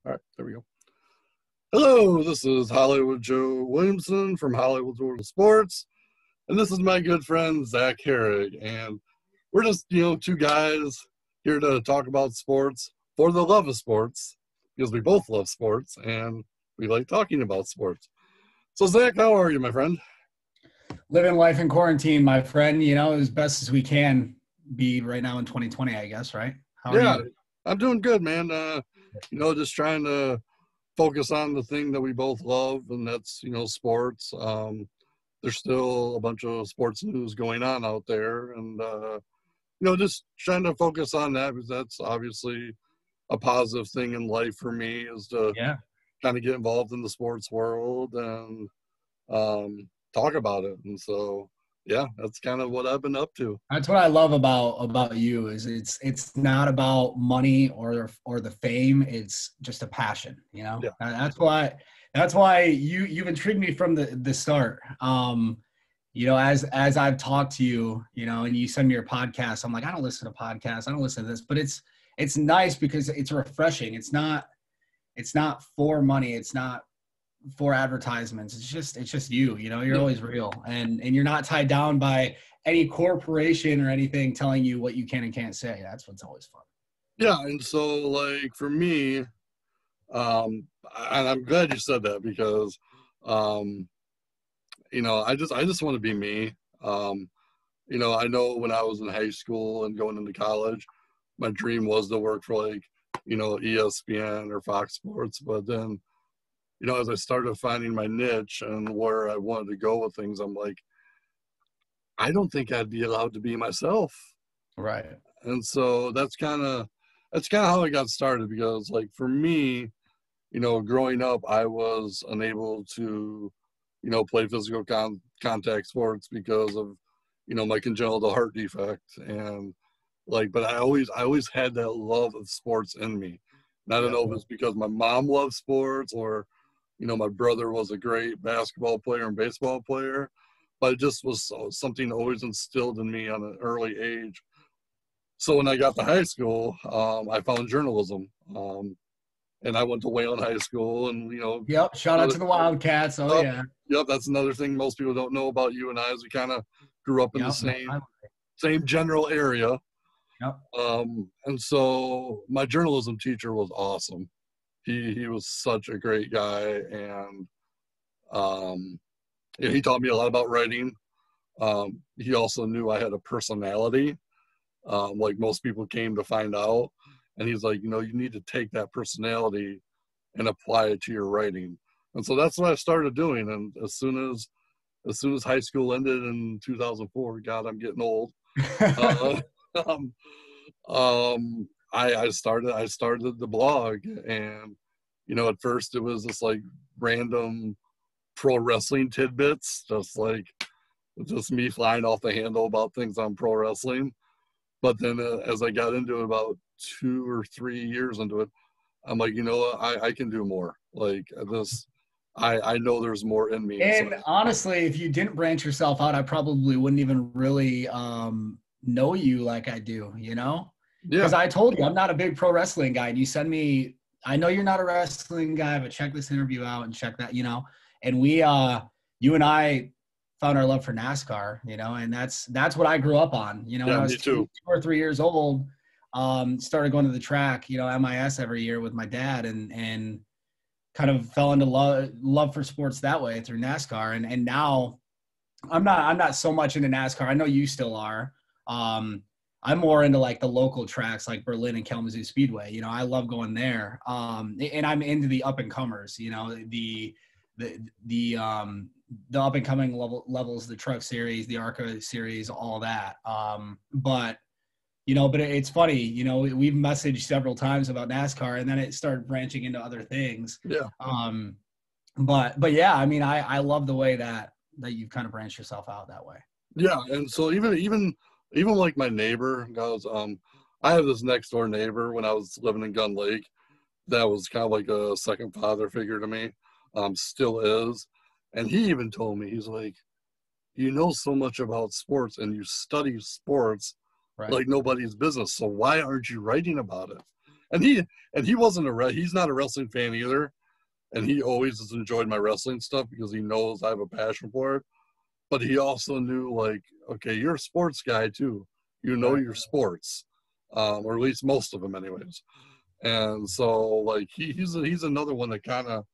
All right, there we go. Hello, this is Hollywood Joe Williamson from Hollywood World of Sports, and this is my good friend Zach Harig, and we're just two guys here to talk about sports for the love of sports because we both love sports and we like talking about sports. So Zach, how are you, my friend? Living life in quarantine, my friend, as best as we can be right now in 2020, I guess, right? How are Yeah, you? I'm doing good, man. Just trying to focus on the thing that we both love, and that's sports. There's still a bunch of sports news going on out there, and just trying to focus on that because that's obviously a positive thing in life for me is to Yeah. kind of get involved in the sports world and talk about it. And so, yeah, that's kind of what I've been up to. That's what I love about you is it's not about money or the fame. It's just a passion. Yeah. That's why you've intrigued me from the start. As I've talked to you, and you send me your podcast, I'm like, I don't listen to podcasts, I don't listen to this, but it's nice because it's refreshing. It's not for money, it's not for advertisements. It's just you're always real, and you're not tied down by any corporation or anything telling you what you can and can't say. That's what's always fun. Yeah. And so, like, for me, and I'm glad you said that because, um, I just want to be me. I know when I was in high school and going into college, my dream was to work for like, ESPN or Fox Sports. But then, as I started finding my niche and where I wanted to go with things, I'm like, I don't think I'd be allowed to be myself. Right. And so that's kind of how I got started because, like, for me, growing up, I was unable to, play physical contact sports because of, my congenital heart defect. And like, but I always had that love of sports in me. And I don't Yeah. know if it's because my mom loved sports or, my brother was a great basketball player and baseball player, but it just was something always instilled in me on an early age. So when I got to high school, I found journalism. And I went to Wayland High School, and Yep. Shout out to the Wildcats. Oh oh, yeah. yep, that's another thing most people don't know about you and I is we kind of grew up in the Yep. No, same general area. yep. And so my journalism teacher was awesome. He was such a great guy, and he taught me a lot about writing. He also knew I had a personality, like most people came to find out. And he's like, you need to take that personality and apply it to your writing. And so that's what I started doing. And as soon as high school ended in 2004, God, I'm getting old. Uh, um, I started the blog, and at first it was just like random pro wrestling tidbits, just me flying off the handle about things on pro wrestling. But then as I got into it about 2 or 3 years into it, I'm like, I can do more. Like this, I know there's more in me. And so, And honestly, if you didn't branch yourself out, I probably wouldn't even really know you like I do, yeah, Because I told you I'm not a big pro wrestling guy. And you send me, I know you're not a wrestling guy, but check this interview out and check that. And you and I found our love for NASCAR, and that's what I grew up on. When yeah, I me was two, too. 2 or 3 years old, started going to the track, MIS every year with my dad, and kind of fell into love for sports that way through NASCAR. And now I'm not so much into NASCAR. I know you still are. I'm more into like the local tracks like Berlin and Kalamazoo Speedway. I love going there. And I'm into the up and comers, the up and coming levels, the truck series, the ARCA series, all that. But it's funny, we've messaged several times about NASCAR, and then it started branching into other things. Yeah, But yeah, I mean, I love the way that you've kind of branched yourself out that way. yeah. And so even like my neighbor goes, I have this next door neighbor when I was living in Gun Lake that was kind of like a second father figure to me, still is. And he even told me, he's like, you know so much about sports and you study sports Right. like nobody's business. So why aren't you writing about it? and he wasn't he's not a wrestling fan either, and he always has enjoyed my wrestling stuff because he knows I have a passion for it. But he also knew, like, okay, you're a sports guy too. You know Right. your sports, or at least most of them, anyways. And so, like, he's another one that kind of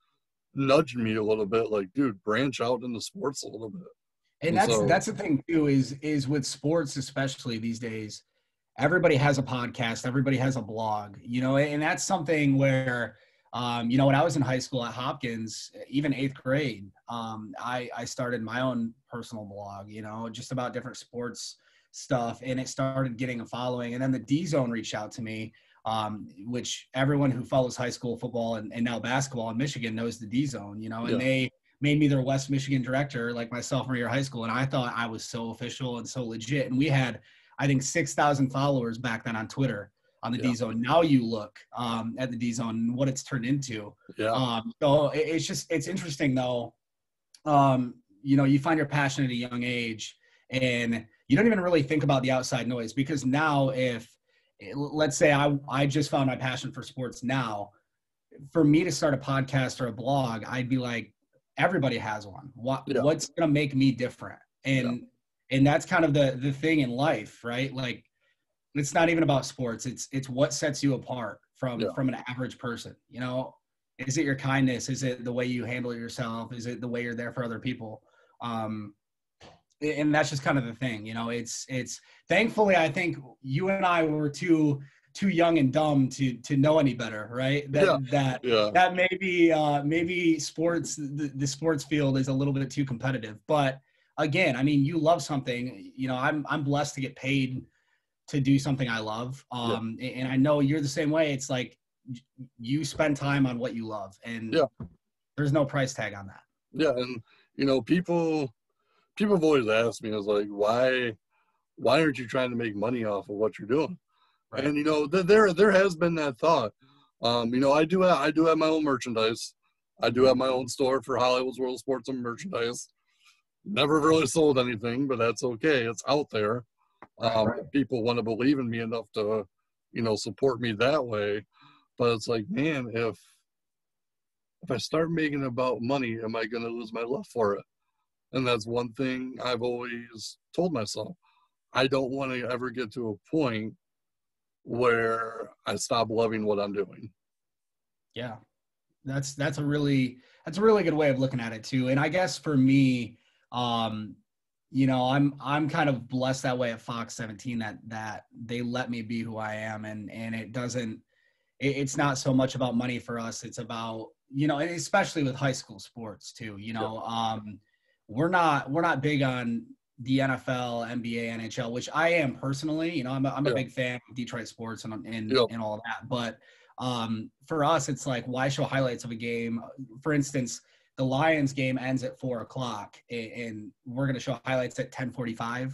nudged me a little bit, like, dude, branch out into sports a little bit. And And so, that's the thing too, is with sports, especially these days, everybody has a podcast, everybody has a blog, and that's something where, when I was in high school at Hopkins, even eighth grade, I started my own personal blog, just about different sports stuff, and it started getting a following. And then the D Zone reached out to me, which everyone who follows high school football and now basketball in Michigan knows the D Zone, and they made me their West Michigan director like my sophomore year of high school. And I thought I was so official and so legit. And we had, I think, 6,000 followers back then on Twitter on the D Zone. Now you look at the D Zone and what it's turned into. So it's interesting though. You find your passion at a young age and you don't even really think about the outside noise, because now let's say I just found my passion for sports now, for me to start a podcast or a blog, I'd be like, everybody has one. What's going to make me different? And that's kind of the thing in life, right? Like, it's not even about sports. It's what sets you apart from an average person. Is it your kindness? Is it the way you handle yourself? Is it the way you're there for other people? And that's just kind of the thing, it's thankfully, I think you and I were too young and dumb to know any better, right? That maybe sports, the sports field is a little bit too competitive. But again, I mean, you love something, I'm blessed to get paid to do something I love. And I know you're the same way. It's like you spend time on what you love, and there's no price tag on that. Yeah. And, people have always asked me, I was like, why aren't you trying to make money off of what you're doing? Right. And, there has been that thought. I do have my own merchandise. I do have my own store for Hollywood's World of Sports and Merchandise. Never really sold anything, but that's okay. It's out there. People want to believe in me enough to, support me that way. But it's like, man, if I start making it about money, am I going to lose my love for it? And that's one thing I've always told myself. I don't want to ever get to a point where I stop loving what I'm doing. Yeah. That's a really good way of looking at it too. And I guess for me, I'm kind of blessed that way at Fox 17 that they let me be who I am. And it's not so much about money for us. It's about, and especially with high school sports too, we're not big on the NFL, NBA, NHL, which I am personally. I'm a big fan of Detroit sports and all of that. But for us, it's like, why show highlights of a game? For instance, the Lions game ends at 4:00, and we're going to show highlights at 10:45.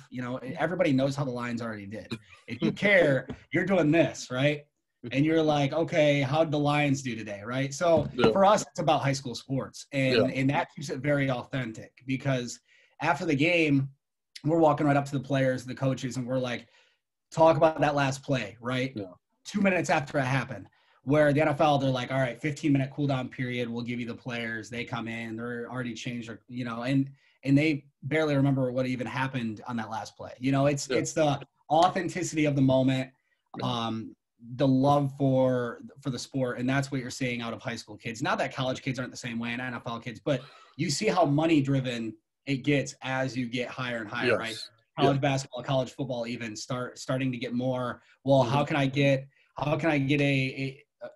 Everybody knows how the Lions already did. If you care, you're doing this, right? And you're like, okay, how'd the Lions do today, right? So for us, it's about high school sports, and that keeps it very authentic, because after the game, we're walking right up to the players, the coaches, and we're like, talk about that last play, right? 2 minutes after it happened. Where the NFL, they're like, all right, 15-minute cool down period. We'll give you the players. They come in, they're already changed, and they barely remember what even happened on that last play. It's the authenticity of the moment, the love for the sport, and that's what you're seeing out of high school kids. Not that college kids aren't the same way, and NFL kids, but you see how money driven it gets as you get higher and higher, right? College basketball, college football, even starting to get more. Well, how can I get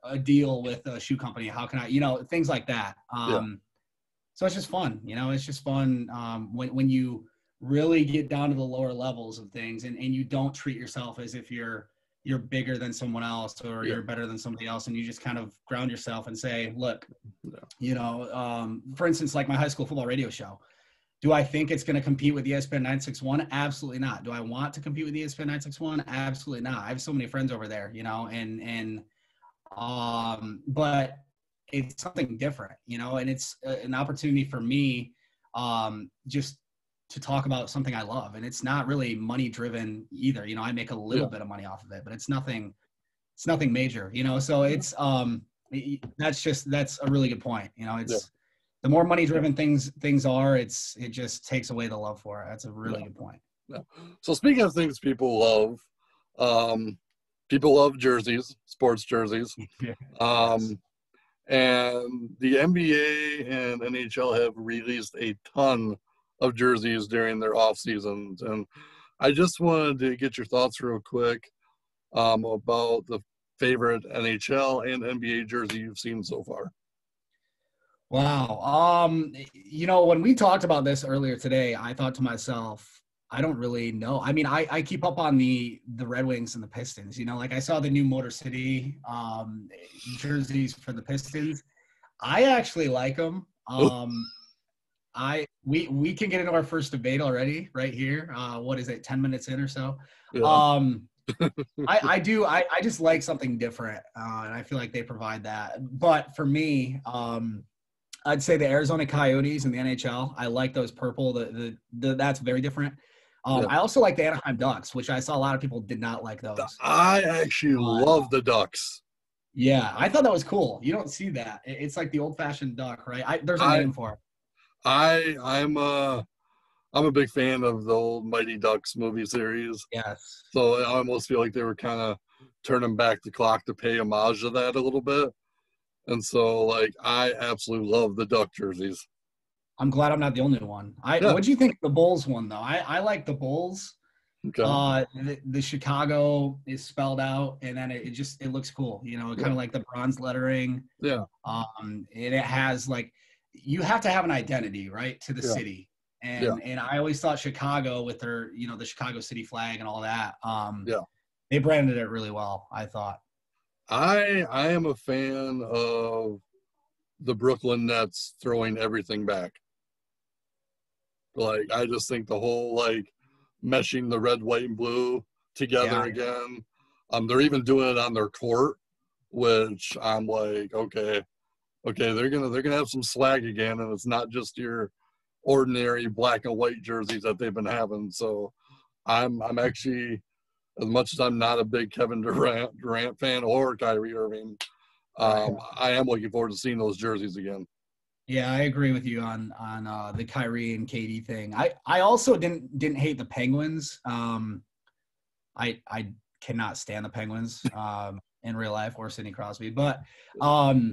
a deal with a shoe company? How can I, things like that. So it's just fun, it's just fun when you really get down to the lower levels of things, and you don't treat yourself as if you're bigger than someone else, or you're better than somebody else. And you just kind of ground yourself and say, look, for instance, like my high school football radio show, do I think it's going to compete with ESPN 961? Absolutely not. Do I want to compete with ESPN 961? Absolutely not. I have so many friends over there, but it's something different, and it's an opportunity for me just to talk about something I love. And it's not really money driven either. I make a little bit of money off of it, but it's nothing it's nothing major, you know. So it's that's a really good point. You know, Yeah. it's the more money driven things are, it just takes away the love for it. That's a really Yeah. good point. Yeah. So speaking of things people love jerseys, sports jerseys. Yes. Um, and the NBA and NHL have released a ton of jerseys during their off seasons. And I just wanted to get your thoughts real quick about the favorite NHL and NBA jersey you've seen so far. Wow. You know, when we talked about this earlier today, I thought to myself, I don't really know. I mean, I keep up on the Red Wings and the Pistons. You know, like I saw the new Motor City jerseys for the Pistons. I actually like them. We can get into our first debate already right here. What is it, 10 minutes in or so? Yeah. Um, I just like something different, and I feel like they provide that. But for me, I'd say the Arizona Coyotes in the NHL. I like those purple. That's very different. Yeah. I also like the Anaheim Ducks, which I saw a lot of people did not like those. I actually love the Ducks. Yeah, I thought that was cool. You don't see that. It's like the old-fashioned duck, right? There's a name for it. I'm a big fan of the old Mighty Ducks movie series. Yes. So I almost feel like they were kind of turning back the clock to pay homage to that a little bit. And so, like, I absolutely love the Duck jerseys. I'm glad I'm not the only one. Yeah. What'd you think of the Bulls one though? I like the Bulls. Okay. The Chicago is spelled out, and then it looks cool. You know, kind of like the bronze lettering. Yeah. And it has like you have to have an identity, right, to the Yeah. city. And I always thought Chicago with their, you know, the Chicago City flag and all that. Yeah. They branded it really well, I thought. I am a fan of the Brooklyn Nets throwing everything back. Like, I just think the whole like meshing the red, white, and blue together again. They're even doing it on their court, which I'm like, okay, they're gonna have some swag again, and it's not just your ordinary black and white jerseys that they've been having. So I'm actually, as much as I'm not a big Kevin Durant fan or Kyrie Irving, I am looking forward to seeing those jerseys again. Yeah, I agree with you on the Kyrie and KD thing. I also didn't hate the Penguins. I cannot stand the Penguins in real life or Sidney Crosby, but I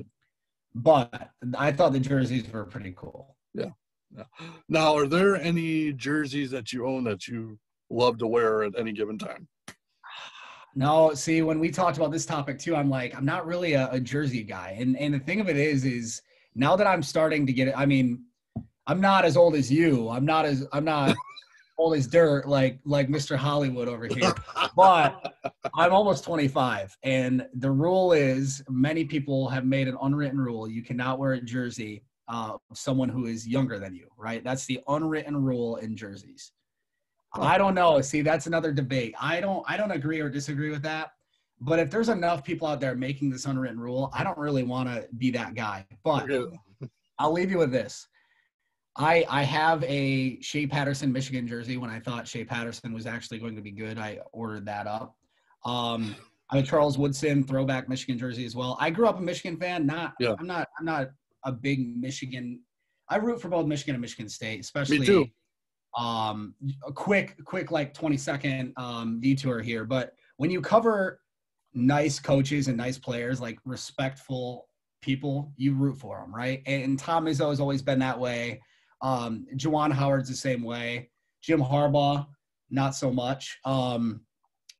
thought the jerseys were pretty cool. Yeah. Now, are there any jerseys that you own that you love to wear at any given time? No, see, when we talked about this topic too, I'm like, I'm not really a jersey guy. And the thing of it is now that I'm starting to get it, I mean, I'm not as old as you. I'm not old as dirt like Mr. Hollywood over here. But I'm almost 25. And the rule is many people have made an unwritten rule. You cannot wear a jersey of someone who is younger than you, right? That's the unwritten rule in jerseys. I don't know. See, that's another debate. I don't agree or disagree with that. But if there's enough people out there making this unwritten rule, I don't really want to be that guy. But I'll leave you with this. I have a Shea Patterson Michigan jersey. When I thought Shea Patterson was actually going to be good, I ordered that up. I'm a Charles Woodson throwback Michigan jersey as well. I grew up a Michigan fan. I'm not a big Michigan. I root for both Michigan and Michigan State, especially. Me too. A quick like 20-second detour here, but when you cover nice coaches and nice players, like respectful people, you root for them, right? And Tom Izzo has always been that way. Juwan Howard's the same way. Jim Harbaugh, not so much.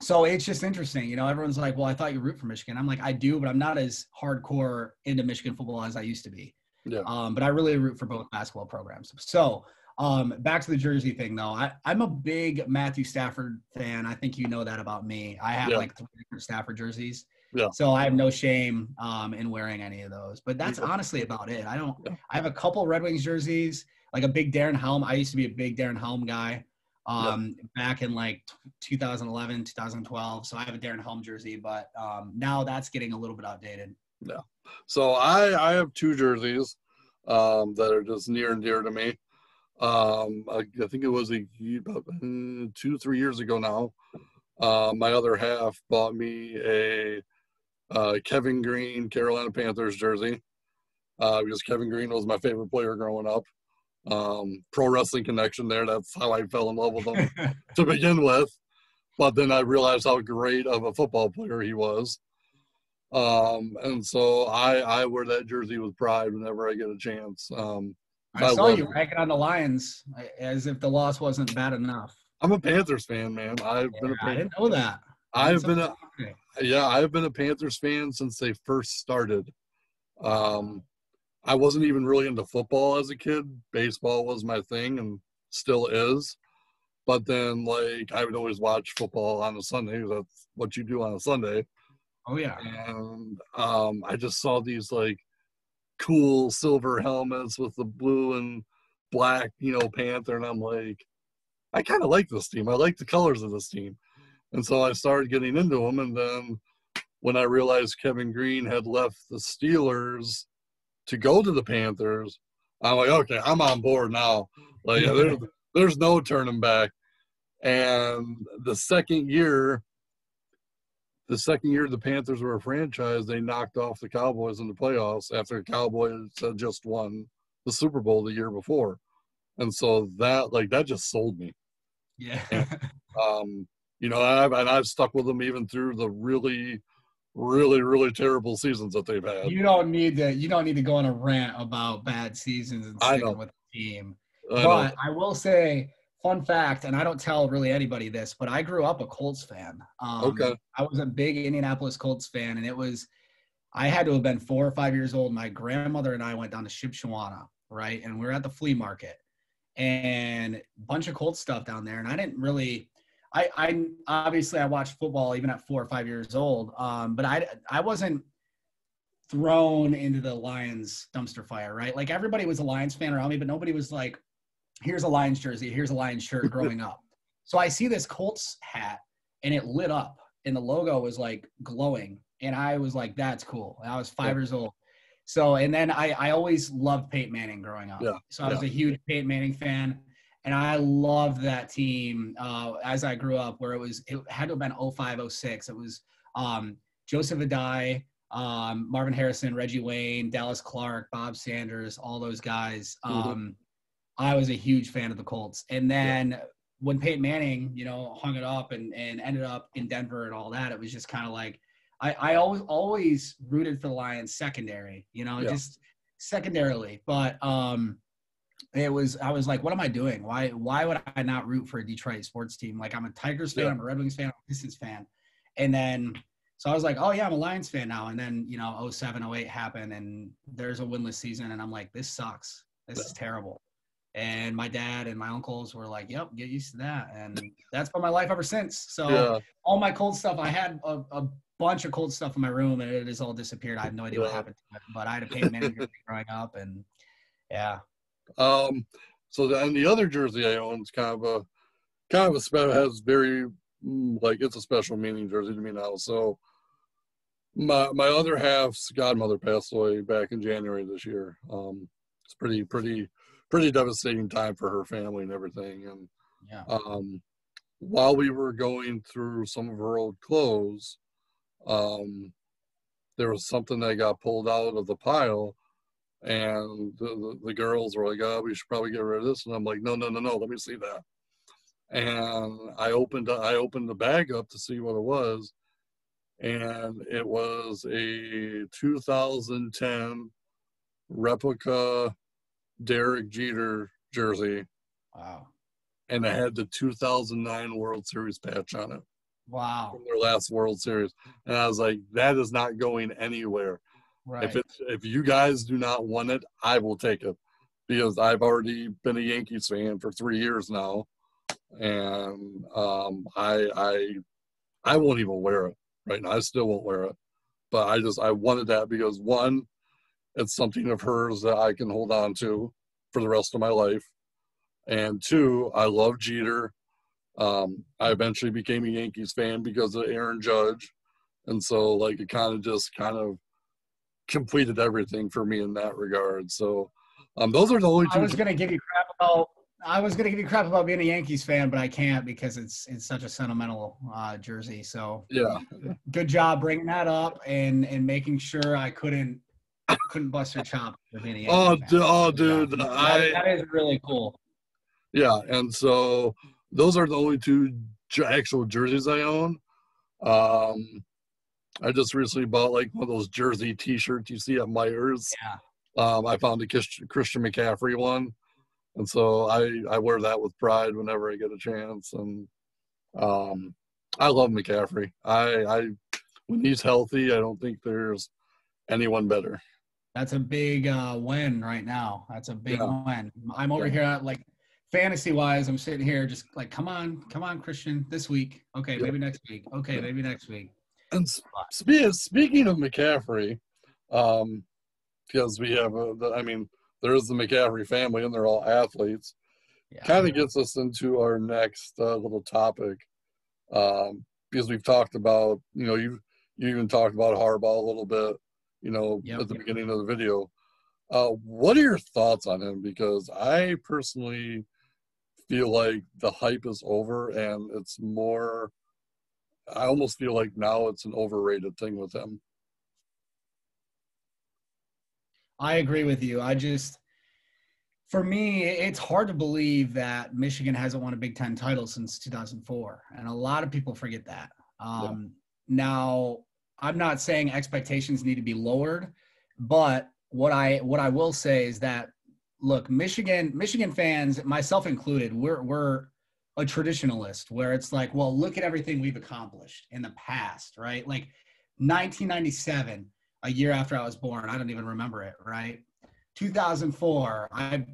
So it's just interesting, you know. Everyone's like, "Well, I thought you root for Michigan." I'm like, "I do, but I'm not as hardcore into Michigan football as I used to be." Yeah. But I really root for both basketball programs. So. Back to the jersey thing, though. I'm a big Matthew Stafford fan. I think you know that about me. I have like 3 different Stafford jerseys. Yeah. So I have no shame in wearing any of those. But that's honestly about it. I have a couple Red Wings jerseys, like a big Darren Helm. I used to be a big Darren Helm guy back in like 2011, 2012. So I have a Darren Helm jersey, but now that's getting a little bit outdated. Yeah. So I have 2 jerseys that are just near and dear to me. I think it was about 2-3 years ago now. My other half bought me a Kevin Green, Carolina Panthers jersey, because Kevin Green was my favorite player growing up. Pro wrestling connection there. That's how I fell in love with him to begin with. But then I realized how great of a football player he was. And so I wear that jersey with pride whenever I get a chance. I saw you ragging on the Lions as if the loss wasn't bad enough. I'm a Panthers fan, man. I didn't know that. I've been a Panthers fan since they first started. I wasn't even really into football as a kid. Baseball was my thing and still is. But then, like, I would always watch football on a Sunday. That's what you do on a Sunday. Oh, yeah. And I just saw these, like, cool silver helmets with the blue and black, Panther. And I'm like, I kind of like this team. I like the colors of this team. And so I started getting into them. And then when I realized Kevin Green had left the Steelers to go to the Panthers, I'm like, okay, I'm on board now. Like, there's no turning back. And the second year the Panthers were a franchise, they knocked off the Cowboys in the playoffs after the Cowboys had just won the Super Bowl the year before. And so that just sold me. Yeah. And, I've stuck with them even through the really, really, really terrible seasons that they've had. You don't need to go on a rant about bad seasons and sticking with the team. But I will say, fun fact, and I don't tell really anybody this, but I grew up a Colts fan. Okay. I was a big Indianapolis Colts fan, and I had to have been 4 or 5 years old. My grandmother and I went down to Shipshewana, right? And we were at the flea market, and a bunch of Colts stuff down there. And I didn't really – I obviously I watched football even at 4 or 5 years old, but I wasn't thrown into the Lions dumpster fire, right? Like, everybody was a Lions fan around me, but nobody was like, here's a Lions jersey, here's a Lions shirt growing up. So I see this Colts hat, and it lit up, and the logo was, like, glowing. And I was like, that's cool. And I was 5 years old. So, and then I always loved Peyton Manning growing up. Yeah. So I was a huge Peyton Manning fan. And I loved that team as I grew up, where it had to have been 05, 06. It was Joseph Adai, Marvin Harrison, Reggie Wayne, Dallas Clark, Bob Sanders, all those guys. I was a huge fan of the Colts. And then when Peyton Manning, hung it up and ended up in Denver and all that, it was just kind of like, I always rooted for the Lions secondary, just secondarily. But I was like, what am I doing? Why would I not root for a Detroit sports team? Like, I'm a Tigers fan, I'm a Red Wings fan, I'm a Pistons fan. And then, so I was like, oh yeah, I'm a Lions fan now. And then, 07, 08 happened, and there's a winless season. And I'm like, this sucks. This is terrible. And my dad and my uncles were like, yep, get used to that. And that's been my life ever since. So all my Colts stuff, I had a bunch of Colts stuff in my room, and it has all disappeared. I have no idea what happened to it. But I had a Peyton Manning jersey growing up, and yeah. So then the other jersey I own is kind of a special, has very, like, it's a special meaning jersey to me now. So my other half's godmother passed away back in January this year. It's pretty devastating time for her family and everything. And while we were going through some of her old clothes, there was something that got pulled out of the pile, and the girls were like, oh, we should probably get rid of this. And I'm like, no, let me see that. And I opened the bag up to see what it was, and it was a 2010 replica Derek Jeter jersey. Wow. And it had the 2009 World Series patch on it. Wow. From their last World Series. And I was like, that is not going anywhere. Right. If you guys do not want it, I will take it, because I've already been a Yankees fan for 3 years now. And I won't even wear it right now. I still won't wear it. But I wanted that because, one, it's something of hers that I can hold on to for the rest of my life. And two, I love Jeter. I eventually became a Yankees fan because of Aaron Judge. And so, like, it kind of completed everything for me in that regard. So those are the only two. I was going to give you crap about I was gonna give you crap about being a Yankees fan, but I can't because it's such a sentimental jersey. So Yeah. good job bringing that up and making sure I couldn't bust your chops for being a Yankee fan. Dude, That is really cool. yeah, and so those are the only two actual jerseys I own. Um, I just recently bought like one of those jersey T-shirts you see at Myers. Yeah. I found a Christian McCaffrey one, and so I wear that with pride whenever I get a chance. And I love McCaffrey. I when he's healthy, I don't think there's anyone better. That's a big win right now. That's a big Yeah. win. I'm over here like fantasy wise. I'm sitting here just like, come on, Christian, this week. Okay, maybe next week. Okay, maybe next week. And speaking of McCaffrey, because we have there is the McCaffrey family and they're all athletes. Yeah. Kind of gets us into our next little topic, because we've talked about, you even talked about Harbaugh a little bit, at the beginning of the video. What are your thoughts on him? Because I personally feel like the hype is over, and it's more. I almost feel like now it's an overrated thing with him. I agree with you. For me, it's hard to believe that Michigan hasn't won a Big Ten title since 2004. And a lot of people forget that. Now, I'm not saying expectations need to be lowered, but what I will say is that, look, Michigan fans, myself included, we're a traditionalist where it's like, well, look at everything we've accomplished in the past, right? Like 1997, a year after I was born, I don't even remember it, right? 2004, I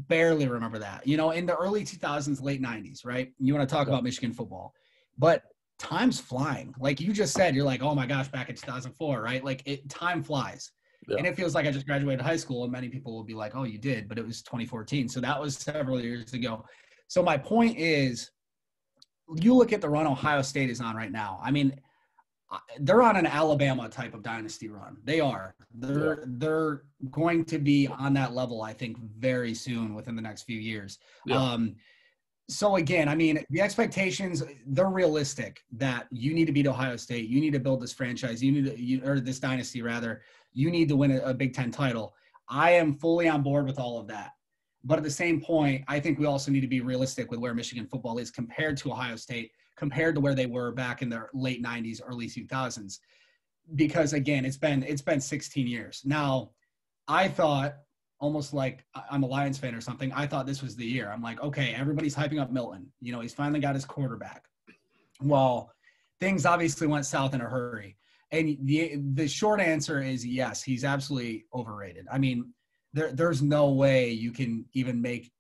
barely remember that. In the early 2000s, late 90s, right? You want to talk about Michigan football, but time's flying. Like you just said, you're like, oh my gosh, back in 2004, right? Like time flies. Yeah. And it feels like I just graduated high school, and many people will be like, oh, you did, but it was 2014. So that was several years ago. So my point is, you look at the run Ohio State is on right now. I mean, they're on an Alabama type of dynasty run. They are. They're going to be on that level, I think, very soon within the next few years. Yeah. So again, I mean, the expectations, they're realistic that you need to beat Ohio State. You need to build this franchise. Or this dynasty rather. You need to win a Big Ten title. I am fully on board with all of that. But at the same point, I think we also need to be realistic with where Michigan football is compared to Ohio State, compared to where they were back in the late 90s, early 2000s. Because again, it's been 16 years. Now, I thought, almost like I'm a Lions fan or something, I thought this was the year. I'm like, okay, everybody's hyping up Milton. He's finally got his quarterback. Well, things obviously went south in a hurry. And the short answer is yes, he's absolutely overrated. I mean, there's no way you can even make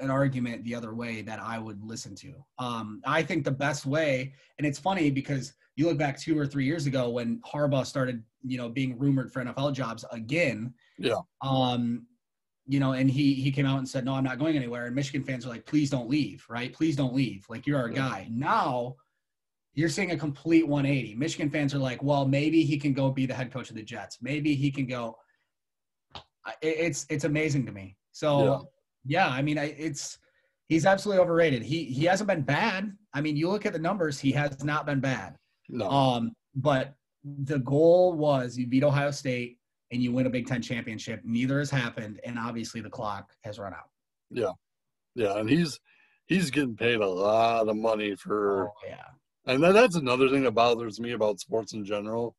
an argument the other way that I would listen to. I think the best way, and it's funny because you look back 2 or 3 years ago when Harbaugh started, being rumored for NFL jobs again. Yeah. And he came out and said, no, I'm not going anywhere. And Michigan fans are like, please don't leave, right? Please don't leave. Like, you're our guy. Now you're seeing a complete 180. Michigan fans are like, well, maybe he can go be the head coach of the Jets. Maybe he can go. It's amazing to me. So yeah, I mean, he's absolutely overrated. He hasn't been bad. I mean, you look at the numbers, he has not been bad. No. But the goal was you beat Ohio State and you win a Big Ten championship. Neither has happened, and obviously the clock has run out. Yeah, and he's getting paid a lot of money for. Oh, yeah. And that's another thing that bothers me about sports in general,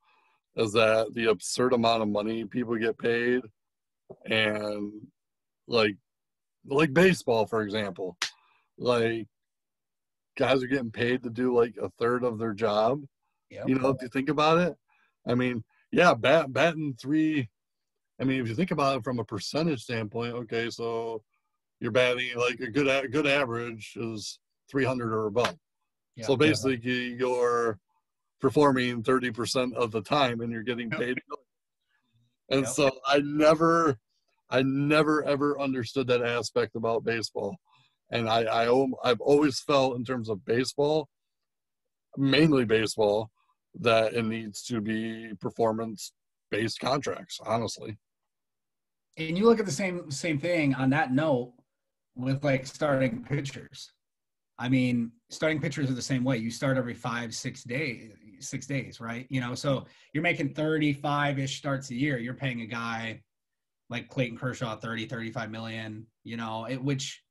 is that the absurd amount of money people get paid. And like baseball, for example, like guys are getting paid to do like a third of their job. Yep. If you think about it, I mean, yeah, batting three. I mean, if you think about it from a percentage standpoint, okay, so you're batting like a good average is 300 or above. Yeah, so basically, you're performing 30% of the time, and you're getting paid. And so I never ever understood that aspect about baseball. And I've always felt in terms of baseball, mainly baseball, that it needs to be performance-based contracts, honestly. And you look at the same thing on that note. with like starting pitchers. I mean, starting pitchers are the same way. You start every 6 days, right? So you're making 35-ish starts a year. You're paying a guy like Clayton Kershaw 35 million, which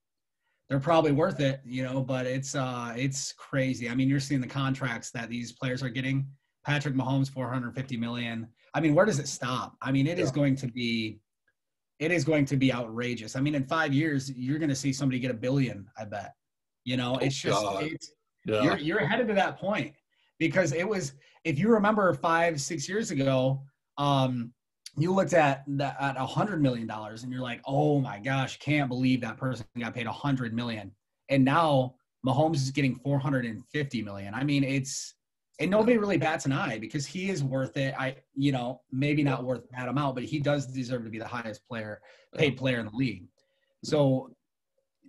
they're probably worth it, but it's crazy. I mean, you're seeing the contracts that these players are getting. Patrick Mahomes, 450 million. I mean, where does it stop? I mean, it is going to be outrageous. I mean, in 5 years, you're going to see somebody get $1 billion, I bet. You're headed to that point, because it was, if you remember 5-6 years ago, you looked at $100 million and you're like, oh my gosh, can't believe that person got paid $100 million. And now Mahomes is getting $450 million. I mean, and nobody really bats an eye, because he is worth it. Maybe not worth that amount, but he does deserve to be the highest paid player in the league. So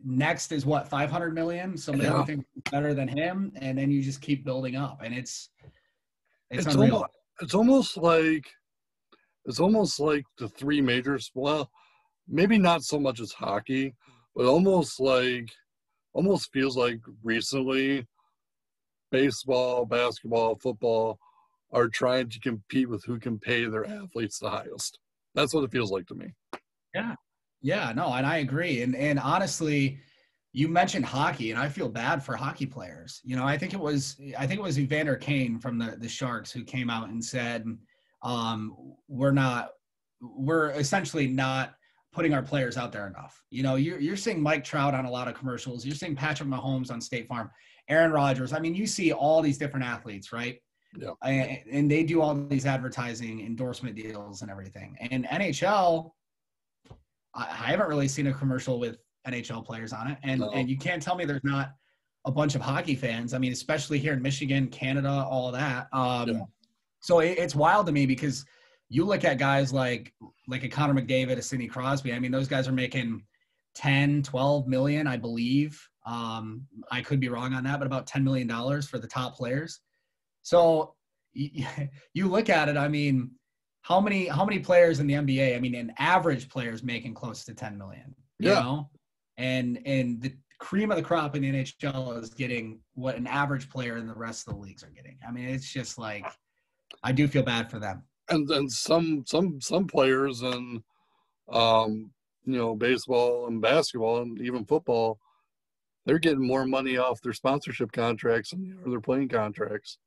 next is what, 500 million? Somebody who thinks better than him, and then you just keep building up, and it's unreal. It's almost like the three majors. Well, maybe not so much as hockey, but almost feels like recently baseball, basketball, football are trying to compete with who can pay their athletes the highest. That's what it feels like to me. Yeah, no, and I agree. And honestly, you mentioned hockey, and I feel bad for hockey players. I think it was Evander Kane from the Sharks who came out and said, we're essentially not putting our players out there enough. You're seeing Mike Trout on a lot of commercials. You're seeing Patrick Mahomes on State Farm, Aaron Rodgers. I mean, you see all these different athletes, right? Yeah. And they do all these advertising endorsement deals and everything. And NHL, I haven't really seen a commercial with NHL players on it. And you can't tell me there's not a bunch of hockey fans. I mean, especially here in Michigan, Canada, all of that. So it's wild to me, because you look at guys like a Connor McDavid, a Sidney Crosby. I mean, those guys are making 10, 12 million, I believe. I could be wrong on that, but about $10 million for the top players. So you look at it, I mean, how many players in the NBA? I mean, an average player is making close to 10 million, you know? And the cream of the crop in the NHL is getting what an average player in the rest of the leagues are getting. I mean, it's just like, I do feel bad for them. And then some players in baseball and basketball and even football, they're getting more money off their sponsorship contracts than their playing contracts.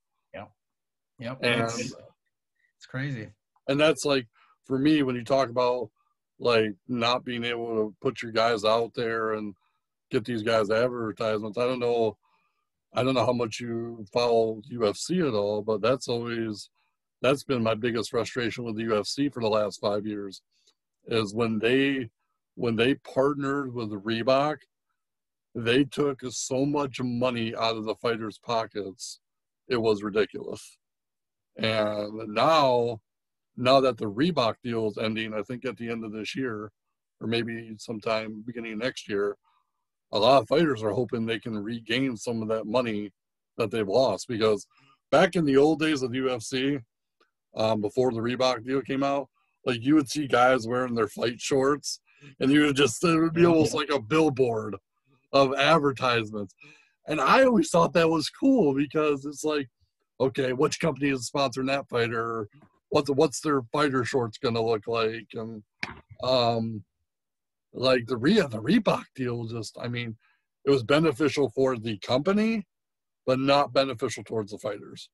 Yep. And it's crazy. And that's like, for me, when you talk about like not being able to put your guys out there and get these guys advertisements, I don't know how much you follow UFC at all, but that's been my biggest frustration with the UFC for the last 5 years, is when they partnered with Reebok, they took so much money out of the fighters' pockets, it was ridiculous. And now that the Reebok deal is ending, I think at the end of this year, or maybe sometime beginning of next year, a lot of fighters are hoping they can regain some of that money that they've lost. Because back in the old days of the UFC, before the Reebok deal came out, like you would see guys wearing their fight shorts, and it would be almost like a billboard of advertisements. And I always thought that was cool, because it's like, okay, which company is sponsoring that fighter? What's their fighter shorts going to look like? And like the Reebok deal, it was beneficial for the company, but not beneficial towards the fighters.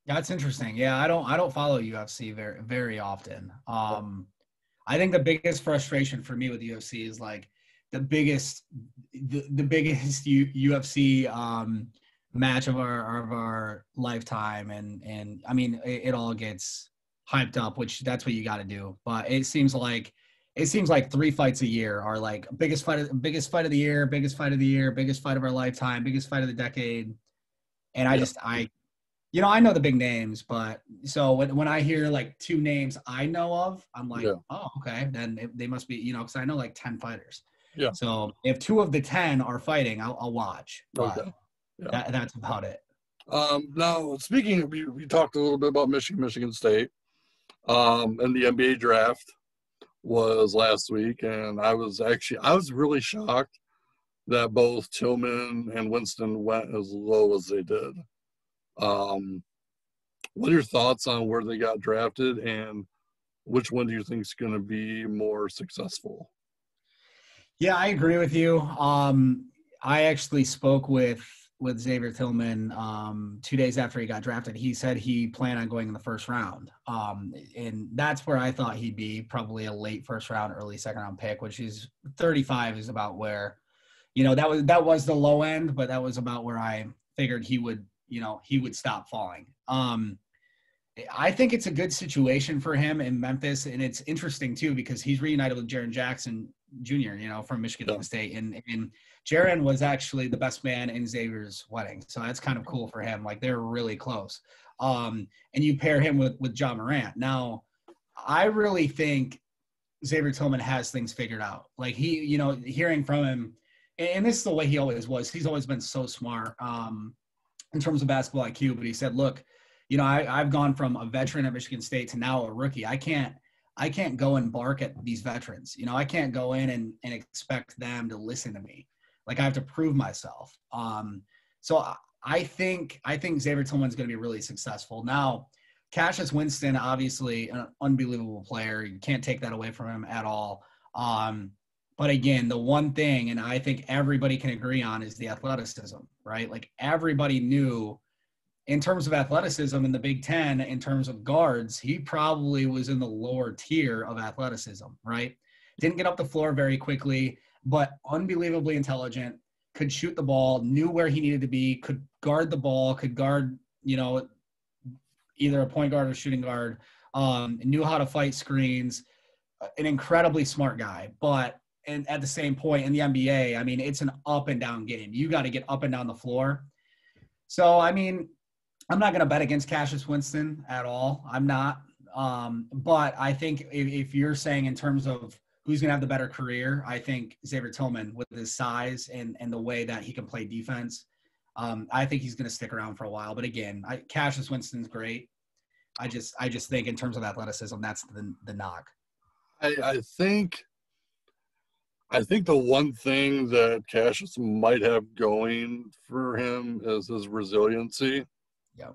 That's interesting. Yeah, I don't follow UFC very, very often. I think the biggest frustration for me with UFC is like the biggest UFC match of our lifetime, and I mean it all gets hyped up, which that's what you got to do. But it seems like 3 fights a year are like biggest fight of the year, biggest fight of our lifetime, biggest fight of the decade. And I know the big names, but so when I hear like 2 names I know of, I'm like, oh, okay, then they must be, because I know like 10 fighters. Yeah. So if 2 of the 10 are fighting, I'll watch. But okay. Yeah. That's about it. Now, speaking of, we talked a little bit about Michigan State, and the NBA draft. was last week, and I was really shocked that both Tillman and Winston went as low as they did. Um, what are your thoughts on where they got drafted, and which one do you think is going to be more successful? Yeah, I agree with you. I actually spoke with Xavier Tillman 2 days after he got drafted. He said he planned on going in the first round, and that's where I thought he'd be, probably a late first round, early second round pick, which is 35 is about where, that was the low end, but that was about where I figured he would stop falling. I think it's a good situation for him in Memphis, and it's interesting too because he's reunited with Jaren Jackson Jr., from Michigan State, and Jaren was actually the best man in Xavier's wedding, so that's kind of cool for him. Like, they're really close. And you pair him with John Morant. Now, I really think Xavier Tillman has things figured out. Like, he, hearing from him, and this is the way he always was. He's always been so smart in terms of basketball IQ. But he said, "Look, I've gone from a veteran at Michigan State to now a rookie. I can't go and bark at these veterans. I can't go in and expect them to listen to me. Like, I have to prove myself." So I think Xavier Tillman's going to be really successful. Now, Cassius Winston, obviously an unbelievable player. You can't take that away from him at all. But again, the one thing, and I think everybody can agree on, is the athleticism, right? Like, everybody knew, in terms of athleticism in the Big Ten, in terms of guards, he probably was in the lower tier of athleticism, right? Didn't get up the floor very quickly, but unbelievably intelligent, could shoot the ball, knew where he needed to be, could guard the ball, could guard, either a point guard or shooting guard, knew how to fight screens, an incredibly smart guy. And at the same point in the NBA, I mean, it's an up and down game. You got to get up and down the floor. So, I mean, I'm not going to bet against Cassius Winston at all. I'm not. But I think if you're saying in terms of who's going to have the better career, I think Xavier Tillman, with his size and the way that he can play defense, I think he's going to stick around for a while. But again, Cassius Winston's great. I just think in terms of athleticism, that's the knock. I think the one thing that Cassius might have going for him is his resiliency. Yeah.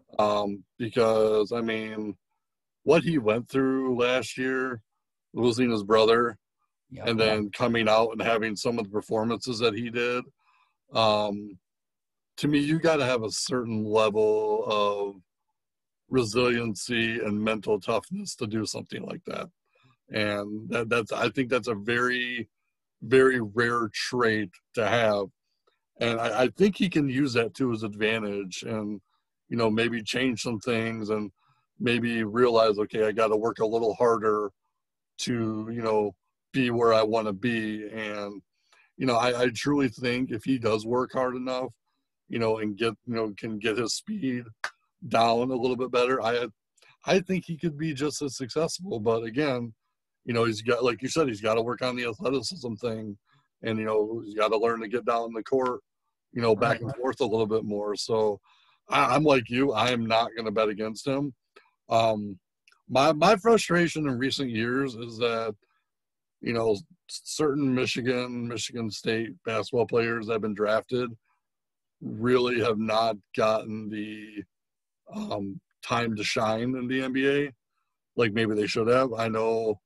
Because, I mean, what he went through last year, losing his brother, and then coming out and having some of the performances that he did, to me, you got to have a certain level of resiliency and mental toughness to do something like that. And I think that's a very, very rare trait to have. And I think he can use that to his advantage and, maybe change some things and maybe realize, okay, I got to work a little harder to, be where I want to be. And, I truly think if he does work hard enough, and can get his speed down a little bit better, I think he could be just as successful. But again, he's got, like you said, he's got to work on the athleticism thing, and he's got to learn to get down the court, back and forth a little bit more. So I'm like you, I am not going to bet against him. My frustration in recent years is that certain Michigan State basketball players that have been drafted really have not gotten the time to shine in the NBA like maybe they should have. I know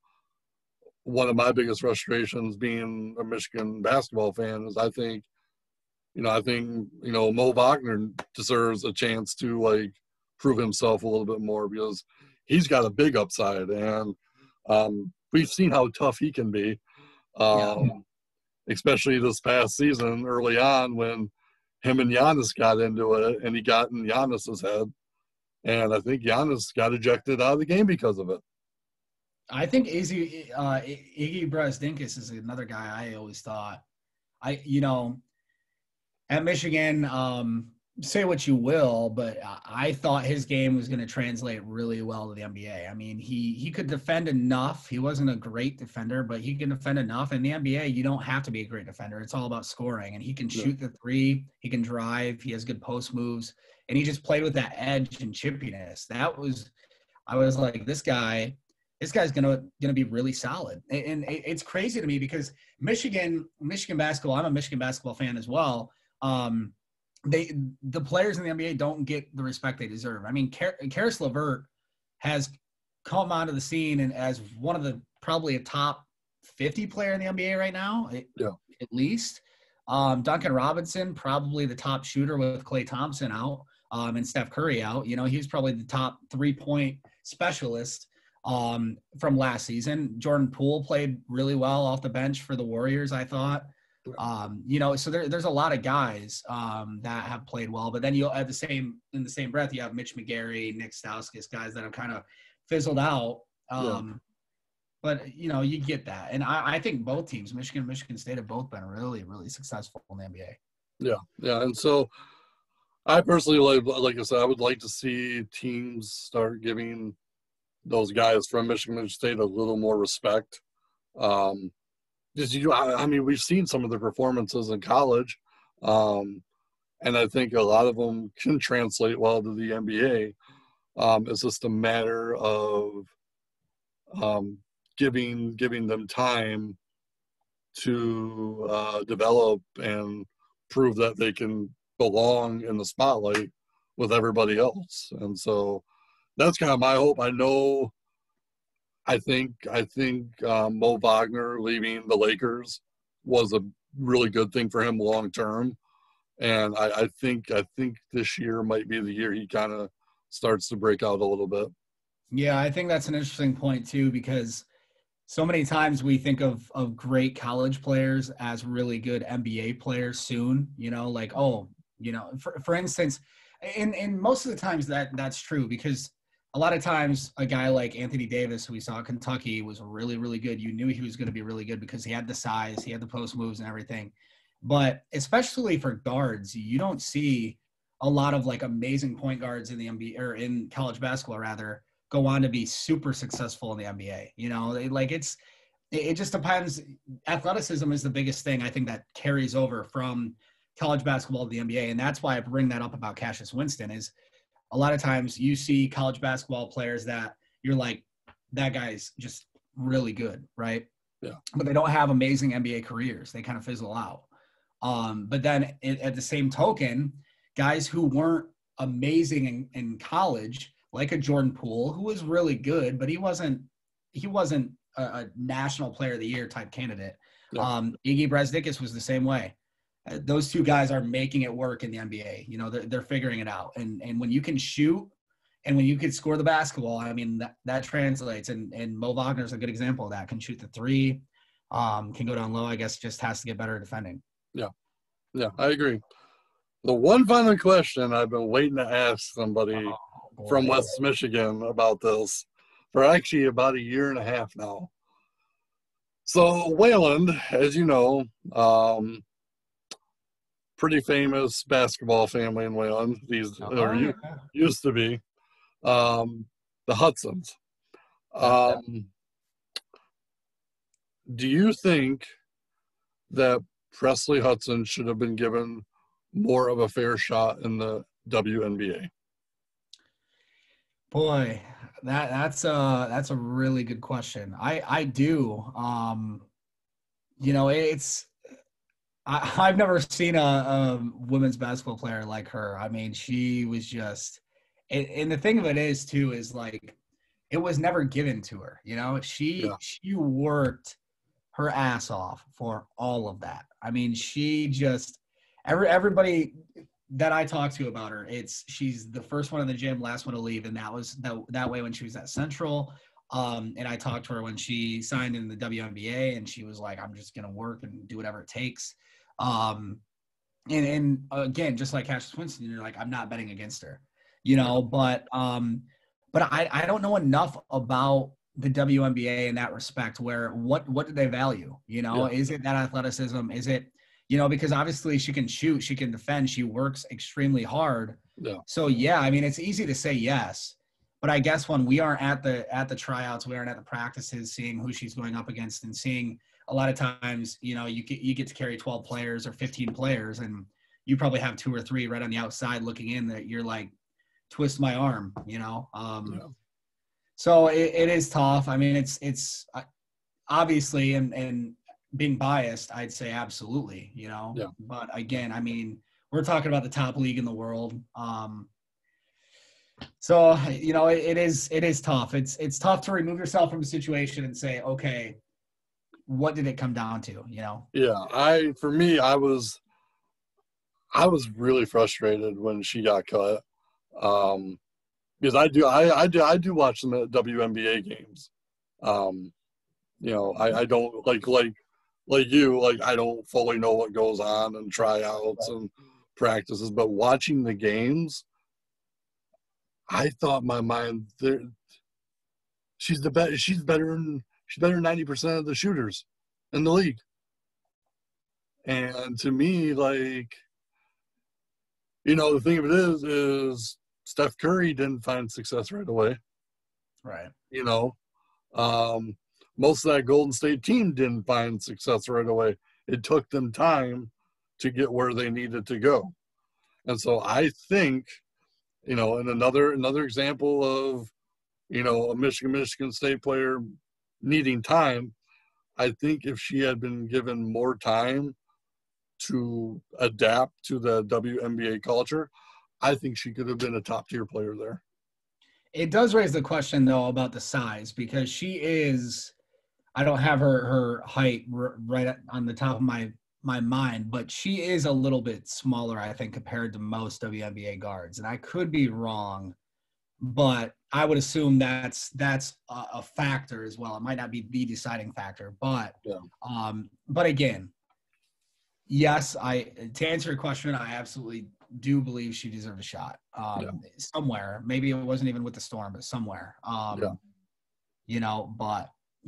one of my biggest frustrations being a Michigan basketball fan is I think Mo Wagner deserves a chance to prove himself a little bit more because he's got a big upside, and we've seen how tough he can be, especially this past season early on when him and Giannis got into it and he got in Giannis's head. And I think Giannis got ejected out of the game because of it. I think Iggy Brasdinkus is another guy I always thought. At Michigan, say what you will, but I thought his game was going to translate really well to the NBA. I mean, he could defend enough. He wasn't a great defender, but he can defend enough. In the NBA, you don't have to be a great defender. It's all about scoring. And he can shoot the three. He can drive. He has good post moves. And he just played with that edge and chippiness. I was like, this guy this guy's gonna be really solid. And it's crazy to me because Michigan basketball, I'm a Michigan basketball fan as well. The players in the NBA don't get the respect they deserve. I mean, Karis LeVert has come onto the scene and as one of the probably a top 50 player in the NBA right now, at least. Duncan Robinson, probably the top shooter with Klay Thompson out and Steph Curry out. You know, he was probably the top 3-point specialist from last season. Jordan Poole played really well off the bench for the Warriors, I thought. You know, so there's a lot of guys that have played well, but then in the same breath, you have Mitch McGary, Nick Stauskas, guys that have kind of fizzled out. But, you know, you get that. And I think both teams, Michigan and Michigan State, have both been really, really successful in the NBA. Yeah. And so I personally, like I said, I would like to see teams start giving those guys from Michigan State a little more respect. I mean, we've seen some of the performances in college, and I think a lot of them can translate well to the NBA. It's just a matter of giving them time to develop and prove that they can belong in the spotlight with everybody else. And so that's kind of my hope. I think Mo Wagner leaving the Lakers was a really good thing for him long term. And I think this year might be the year he kind of starts to break out a little bit. Yeah, I think that's an interesting point too, because so many times we think of great college players as really good NBA players soon, you know, like, oh, you know, for instance, and most of the times that's true because a lot of times a guy like Anthony Davis, who we saw at Kentucky, was really, really good. You knew he was going to be really good because he had the size, he had the post moves and everything. But especially for guards, you don't see a lot of like amazing point guards in the NBA or in college basketball rather go on to be super successful in the NBA. You know, it just depends. Athleticism is the biggest thing I think that carries over from college basketball to the NBA. And that's why I bring that up about Cassius Winston is a lot of times you see college basketball players that you're like, that guy's just really good, right? Yeah. But they don't have amazing NBA careers. They kind of fizzle out. But then at the same token, guys who weren't amazing in college, like a Jordan Poole, who was really good, but he wasn't a national player of the year type candidate. Yeah. Iggy Brasdikis was the same way. Those two guys are making it work in the NBA. You know, they're figuring it out. And when you can shoot and when you can score the basketball, I mean, that translates. And Mo Wagner is a good example of that. Can shoot the three, can go down low, I guess, just has to get better at defending. Yeah, I agree. The one final question I've been waiting to ask somebody from West Michigan about this for actually about a year and a half now. So Wayland, as you know, pretty famous basketball family in Wayland. Used to be the Hudsons. Do you think that Presley Hudson should have been given more of a fair shot in the WNBA? Boy, that's a really good question. I do. You know, I've never seen a women's basketball player like her. I mean, she was just, and the thing of it is too, is like, it was never given to her. You know, she worked her ass off for all of that. I mean, she just, everybody that I talked to about her, she's the first one in the gym, last one to leave. And that was that way when she was at Central. And I talked to her when she signed in the WNBA and she was like, I'm just going to work and do whatever it takes. And again, just like Cassius Winston, you're like, I'm not betting against her, you know, but I don't know enough about the WNBA in that respect where what do they value? You know, is it that athleticism? Is it, you know, because obviously she can shoot, she can defend, she works extremely hard. Yeah. So I mean, it's easy to say yes, but I guess when we aren't at the tryouts, we aren't at the practices, seeing who she's going up against and seeing a lot of times, you know, you get to carry 12 players or 15 players and you probably have 2 or 3 right on the outside looking in that you're like, twist my arm, you know? So it is tough. I mean, it's obviously, and being biased, I'd say absolutely, Yeah. but again, I mean, we're talking about the top league in the world. So, it is tough. It's tough to remove yourself from a situation and say, okay, what did it come down to, Yeah. For me, I was really frustrated when she got cut. Um, because I do watch some WNBA games. Um, I don't like you, like I don't fully know what goes on in tryouts and practices, but watching the games, I thought in my mind there she's better than 90% of the shooters in the league. And to me, like, the thing of it is Steph Curry didn't find success right away. Right. You know, um, most of that Golden State team didn't find success right away. It took them time to get where they needed to go. And so I think, and another example of, a Michigan State player needing time, I think if she had been given more time to adapt to the WNBA culture, I think she could have been a top tier player there. It does raise the question though about the size, because she is, I don't have her height right on the top of my mind, but she is a little bit smaller, I think, compared to most WNBA guards. And I could be wrong, but I would assume that's a factor as well. It might not be the deciding factor, but Yeah. but again, yes, to answer your question, I absolutely do believe she deserved a shot. Somewhere. Maybe it wasn't even with the Storm, but somewhere. But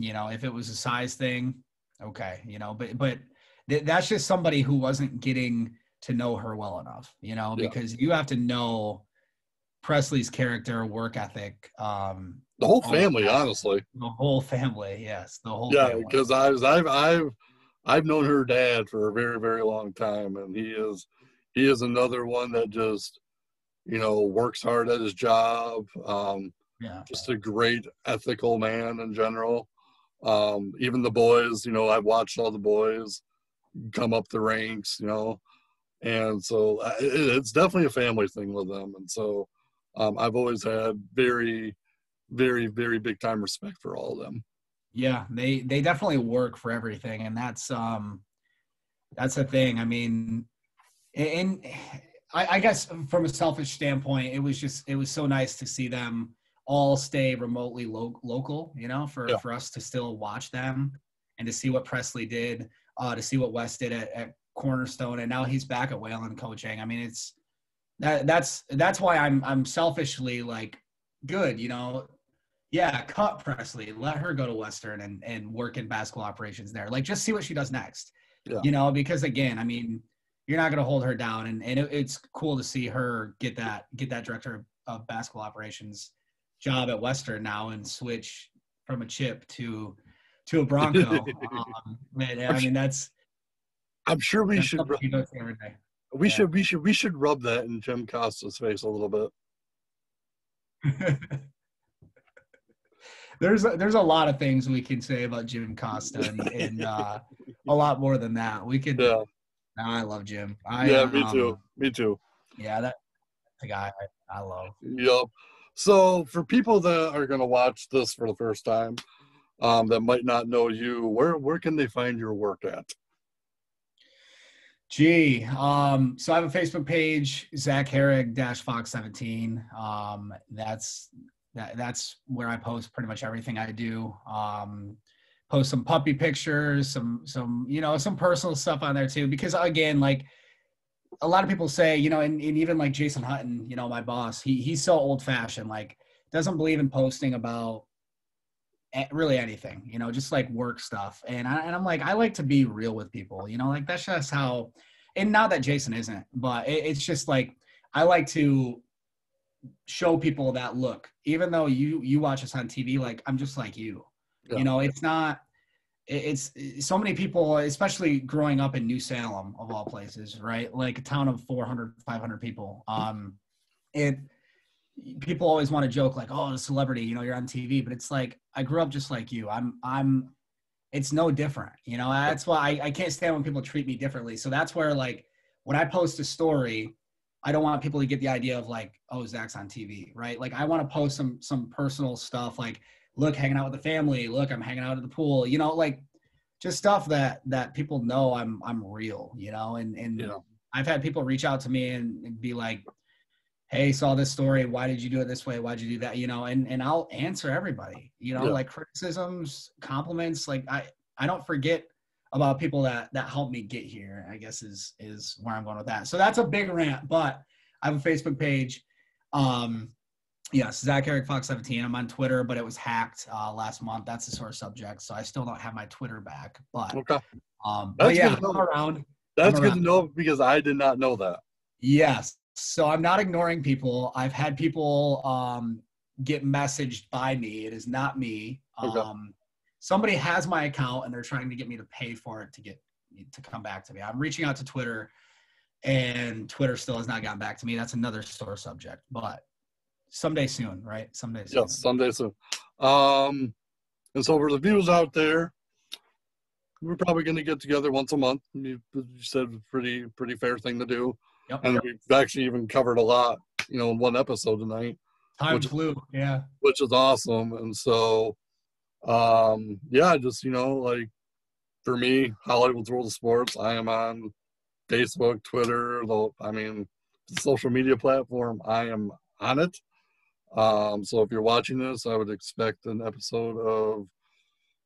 if it was a size thing, okay, but that's just somebody who wasn't getting to know her well enough, because you have to know Presley's character, work ethic, the whole family, honestly. The whole family, yes, the whole family. family. Because I've known her dad for a very, very long time, and he is another one that just works hard at his job. Just a great ethical man in general. Even the boys, I've watched all the boys come up the ranks, and so it's definitely a family thing with them. And so I've always had very, very, very big time respect for all of them. Yeah, they definitely work for everything, and that's the thing. I mean, and I guess from a selfish standpoint, it was so nice to see them all stay remotely local, for us to still watch them and to see what Presley did, to see what West did at Cornerstone, and now he's back at Wayland coaching. I mean, that's why I'm selfishly like, good, yeah, cut Presley, let her go to Western and work in basketball operations there. Like, just see what she does next, because again, I mean, you're not going to hold her down, and it's cool to see her get that director of basketball operations job at Western now and switch from a chip to a Bronco. I mean, that's. I'm sure we should. Every day. We should rub that in Jim Costa's face a little bit. There's a lot of things we can say about Jim Costa, and a lot more than that. We could. Yeah. I love Jim. Me too. Me too. Yeah, that's the guy I love. Yep. So for people that are going to watch this for the first time, that might not know you, where can they find your work at? So I have a Facebook page, Zach Harig -Fox17. That's where I post pretty much everything I do. Post some puppy pictures, some personal stuff on there too, because again, like a lot of people say, and even like Jason Hutton, my boss, he's so old fashioned, like doesn't believe in posting about really anything, just like work stuff. And I'm like, I like to be real with people, like that's just how, and not that Jason isn't, but it's just like, I like to show people that, look, even though you watch us on TV, like I'm just like you. It's so many people, especially growing up in New Salem of all places, right? Like a town of 400, 500 people. people always want to joke like, oh, a celebrity, you know, you're on TV, but it's like, I grew up just like you. It's no different. You know, that's why I can't stand when people treat me differently. So that's where, like, when I post a story, I don't want people to get the idea of like, oh, Zach's on TV, right? Like, I want to post some personal stuff, like, look, hanging out with the family. Look, I'm hanging out at the pool. You know, like, just stuff that people know I'm real. You know, and I've had people reach out to me and be like, hey, saw this story. Why did you do it this way? Why'd you do that? You know, and I'll answer everybody. You know, like criticisms, compliments. Like, I don't forget about people that helped me get here, I guess is where I'm going with that. So that's a big rant, but I have a Facebook page. Yes, Zach Harig Fox 17. I'm on Twitter, but it was hacked last month. That's the sore subject. So I still don't have my Twitter back. But Okay. But yeah, I'm around. That's good to know because I did not know that. Yes. So I'm not ignoring people. I've had people get messaged by me. It is not me. Okay. Somebody has my account and they're trying to get me to pay for it to come back to me. I'm reaching out to Twitter and Twitter still has not gotten back to me. That's another sore subject, but someday soon, right? Someday soon. Yes, someday soon. And so for the viewers out there, we're probably going to get together once a month. You said pretty fair thing to do. Yep. And we've actually even covered a lot, you know, in one episode tonight. Time flew, yeah. Which is awesome. And so yeah, just, you know, like for me, Hollywood's World of Sports, I am on Facebook, Twitter, the social media platform, I am on it. So if you're watching this, I would expect an episode of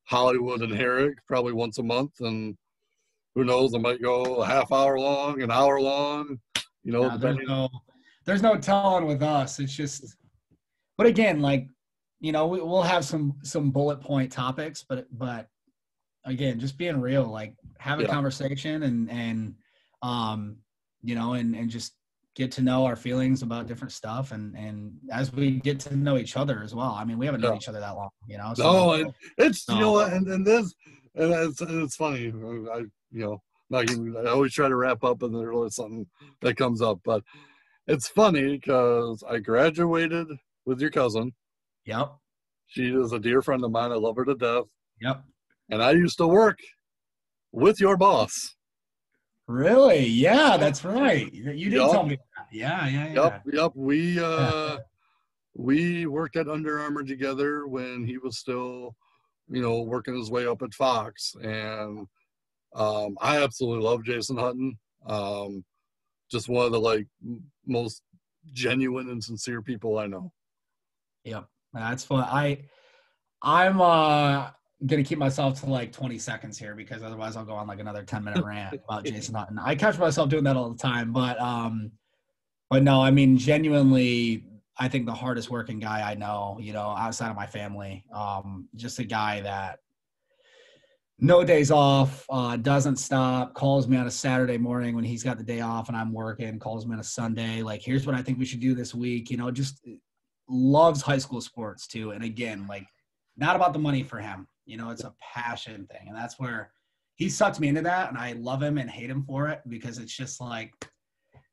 Hollywood and Harig probably once a month, and who knows, it might go a half hour long, an hour long, you know. Yeah, there's no telling with us. It's just, but again, like, you know, we'll have some bullet point topics, but again, just being real, like have a conversation and you know, and just get to know our feelings about different stuff. And as we get to know each other as well, I mean, we haven't known each other that long, you know? So, and it's, you know, and it's funny. I always try to wrap up and there's something that comes up, but it's funny because I graduated with your cousin. Yep. She is a dear friend of mine. I love her to death. Yep. And I used to work with your boss. Really? Yeah, that's right. You did tell me that. Yeah. Yep. We worked at Under Armour together when he was still, you know, working his way up at Fox. And I absolutely love Jason Hutton. Just one of the like most genuine and sincere people I know. Yep. That's fun. I'm gonna keep myself to like 20 seconds here because otherwise I'll go on like another 10-minute rant about Jason Hutton. I catch myself doing that all the time, but no, I mean, genuinely, I think the hardest working guy I know, you know, outside of my family, just a guy that no days off, doesn't stop, calls me on a Saturday morning when he's got the day off and I'm working, calls me on a Sunday, like, here's what I think we should do this week, you know, just loves high school sports too. And again, like, not about the money for him, you know, it's a passion thing. And that's where he sucked me into that. And I love him and hate him for it because it's just like,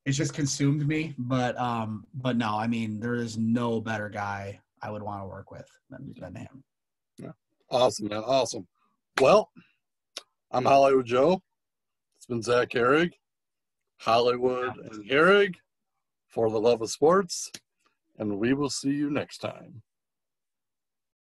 it's just consumed me. But no, I mean, there is no better guy I would want to work with than him. Yeah. Awesome, man. Awesome. Well, I'm Hollywood Joe. It's been Zach Harig, Hollywood and Harig for the love of sports. And we will see you next time.